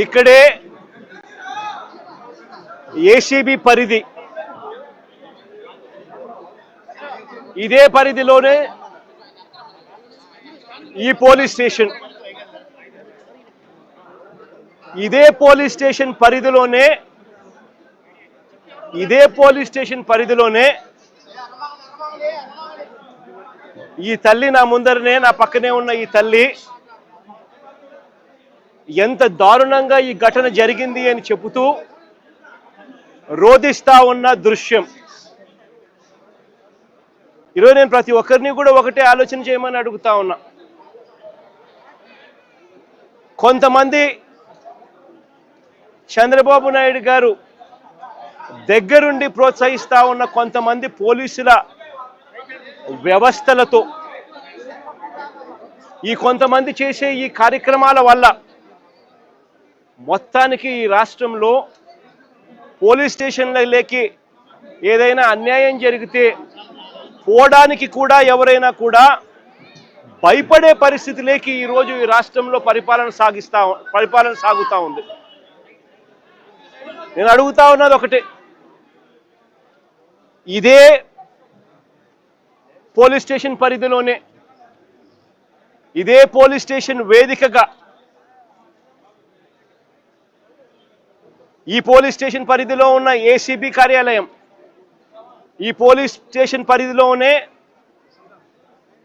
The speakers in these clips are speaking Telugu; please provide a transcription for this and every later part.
ఇక్కడే ఏసీబీ పరిధి, ఇదే పరిధిలోనే ఈ పోలీస్ స్టేషన్, ఇదే పోలీస్ స్టేషన్ పరిధిలోనే ఈ తల్లి, నా ముందరనే నా పక్కనే ఉన్న ఈ తల్లి ఎంత దారుణంగా ఈ ఘటన జరిగింది అని చెబుతూ రోధిస్తా ఉన్న దృశ్యం. ఈరోజు నేను ప్రతి ఒక్కరిని కూడా ఒకటే ఆలోచన చేయమని అడుగుతా ఉన్నా. కొంతమంది చంద్రబాబు నాయుడు గారు దగ్గరుండి ప్రోత్సహిస్తా ఉన్న కొంతమంది పోలీసుల వ్యవస్థలతో, ఈ కొంతమంది చేసే ఈ కార్యక్రమాల వల్ల మొత్తానికి ఈ రాష్ట్రంలో పోలీస్ స్టేషన్లకి ఏదైనా అన్యాయం జరిగితే పోవడానికి కూడా ఎవరైనా కూడా భయపడే పరిస్థితిలోకి ఈరోజు ఈ రాష్ట్రంలో పరిపాలన సాగుతూ ఉంది. నేను అడుగుతా ఉన్నది ఒకటే, ఇదే పోలీస్ స్టేషన్ పరిధిలోనే, ఇదే పోలీస్ స్టేషన్ వేదికగా, ఈ పోలీస్ స్టేషన్ పరిధిలో ఉన్న ఏసీబీ కార్యాలయం, ఈ పోలీస్ స్టేషన్ పరిధిలోనే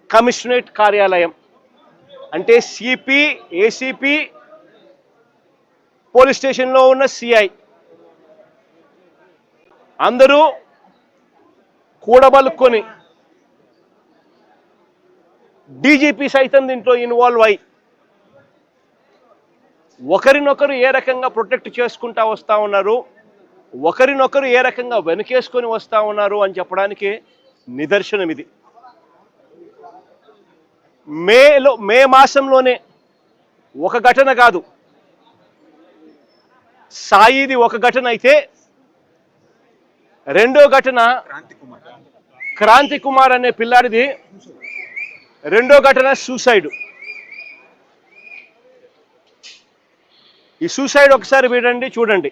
కమిషనరేట్ కార్యాలయం, అంటే సిపి, ఏసీపీ, పోలీస్ స్టేషన్లో ఉన్న సిఐ అందరూ కూడబలుక్కొని డీజీపీ సైతం దీంట్లో ఇన్వాల్వ్ అయి ఒకరినొకరు ఏ రకంగా ప్రొటెక్ట్ చేసుకుంటా వస్తూ ఉన్నారు, ఒకరినొకరు ఏ రకంగా వెనుకేసుకొని వస్తూ ఉన్నారు అని చెప్పడానికి నిదర్శనం ఇది. మే మాసంలోనే ఒక ఘటన కాదు, సాయిది ఒక ఘటన అయితే, రెండో ఘటన క్రాంతి కుమార్ అనే పిల్లాడిది, రెండో ఘటన సూసైడ్. ఈ సూసైడ్ ఒకసారి వినండి, చూడండి.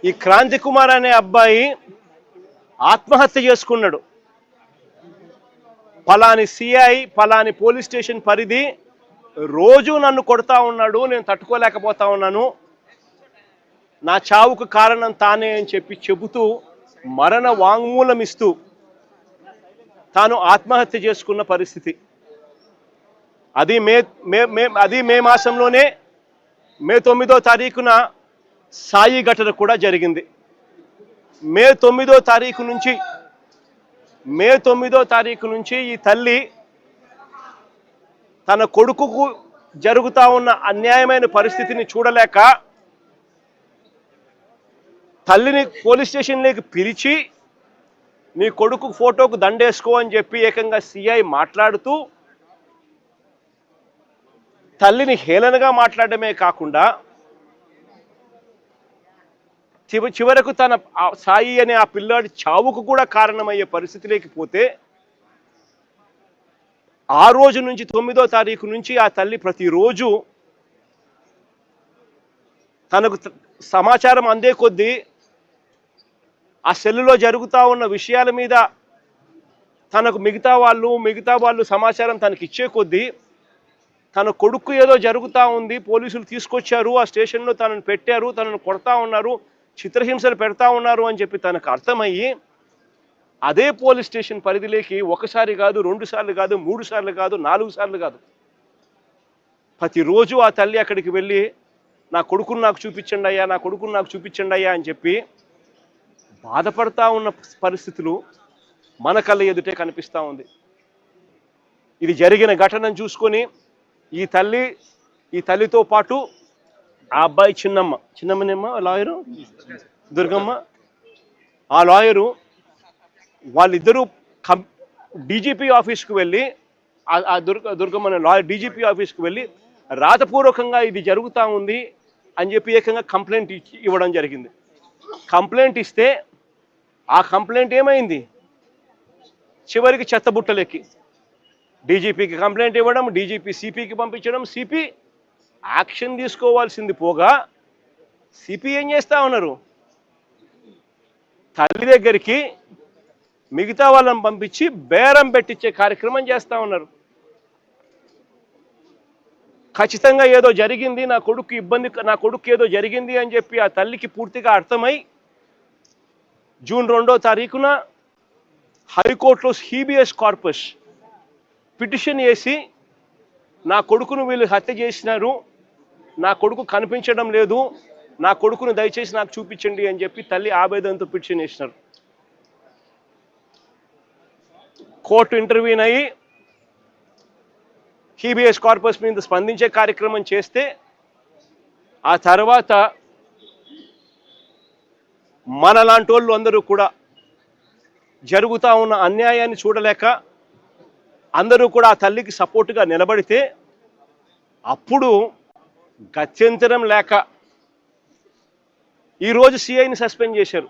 ఈ క్రాంతి కుమార్ అనే అబ్బాయి ఆత్మహత్య చేసుకున్నాడు. పలాని సిఐ, పలాని పోలీస్ స్టేషన్ పరిధి రోజు నన్ను కొడతా ఉన్నాడు, నేను తట్టుకోలేకపోతా ఉన్నాను, నా చావుకు కారణం తానే అని చెబుతూ మరణ వాంగ్మూలం ఇస్తూ తాను ఆత్మహత్య చేసుకున్న పరిస్థితి. అది మే మాసంలోనే మే 9వ తారీఖున సాయి ఘటన కూడా జరిగింది. మే 9వ తారీఖు నుంచి ఈ తల్లి తన కొడుకుకు జరుగుతా ఉన్న అన్యాయమైన పరిస్థితిని చూడలేక తల్లిని పోలీస్ స్టేషన్లోకి పిలిచి నీ కొడుకు ఫోటోకు దండేసుకో అని చెప్పి ఏకంగా సిఐ మాట్లాడుతూ తల్లిని హేళనగా మాట్లాడమే కాకుండా చివరకు తన సాయి అనే ఆ పిల్లాడి చావుకు కూడా కారణమయ్యే పరిస్థితిలోకి పోతే, ఆ రోజు నుంచి 9వ తారీఖు నుంచి ఆ తల్లి ప్రతిరోజు తనకు సమాచారం అందే కొద్దీ ఆ సెల్లులో జరుగుతూ ఉన్న విషయాల మీద తనకు మిగతా వాళ్ళు సమాచారం తనకి ఇచ్చే కొద్దీ తన కొడుకు ఏదో జరుగుతూ ఉంది, పోలీసులు తీసుకొచ్చారు, ఆ స్టేషన్లో తనను పెట్టారు, తనను కొడతా ఉన్నారు, చిత్రహింసలు పెడతా ఉన్నారు అని చెప్పి తనకు అర్థమయ్యి అదే పోలీస్ స్టేషన్ పరిధిలోకి ఒకసారి కాదు, 2 సార్లు కాదు, 3 సార్లు కాదు, 4 సార్లు కాదు, ప్రతిరోజు ఆ తల్లి అక్కడికి వెళ్ళి నా కొడుకును నాకు చూపించండి అయ్యా అని చెప్పి బాధపడతా ఉన్న పరిస్థితులు మన కళ్ళ ఎదుటే కనిపిస్తూ ఉంది. ఇది జరిగిన ఘటనను చూసుకొని ఈ తల్లితో పాటు ఆ అబ్బాయి చిన్నమ్మనేమ్మ లాయరు దుర్గమ్మ, ఆ లాయరు, వాళ్ళిద్దరూ డీజీపీ ఆఫీస్కు వెళ్ళి ఆ దుర్గమ్మ లాయర్ డీజీపీ ఆఫీస్కి వెళ్ళి రాతపూర్వకంగా ఇది జరుగుతూ ఉంది అని చెప్పి ఏకంగా కంప్లైంట్ ఇవ్వడం జరిగింది. కంప్లైంట్ ఇస్తే ఆ కంప్లైంట్ ఏమైంది, చివరికి చెత్తబుట్టలెక్కి డీజీపీకి కంప్లైంట్ ఇవ్వడం, డీజీపీ సిపికి పంపించడం, సిపి యాక్షన్ తీసుకోవాల్సింది పోగా సిపి ఏం చేస్తూ ఉన్నారు, తల్లి దగ్గరికి మిగతా వాళ్ళని పంపించి బేరం పెట్టించే కార్యక్రమం చేస్తూ ఉన్నారు. ఖచ్చితంగా ఏదో జరిగింది, నా కొడుకు ఏదో జరిగింది అని చెప్పి ఆ తల్లికి పూర్తిగా అర్థమై జూన్ 2వ తారీఖున హైకోర్టులో హీబియస్ కార్పస్ పిటిషన్ వేసి నా కొడుకును వీళ్ళు హత్య చేసినారు, నా కొడుకు కనిపించడం లేదు, నా కొడుకును దయచేసి నాకు చూపించండి అని చెప్పి తల్లి ఆవేదనతో పిటిషన్ వేసినారు. కోర్టు ఇంటర్వ్యూన్ అయ్యి హీబియస్ కార్పస్ మీద స్పందించే కార్యక్రమం చేస్తే ఆ తర్వాత మనలాంటి వాళ్ళు అందరూ కూడా జరుగుతూ ఉన్న అన్యాయాన్ని చూడలేక అందరూ కూడా ఆ తల్లికి సపోర్టుగా నిలబడితే అప్పుడు గత్యంతరం లేక ఈరోజు సిఐని సస్పెండ్ చేశారు.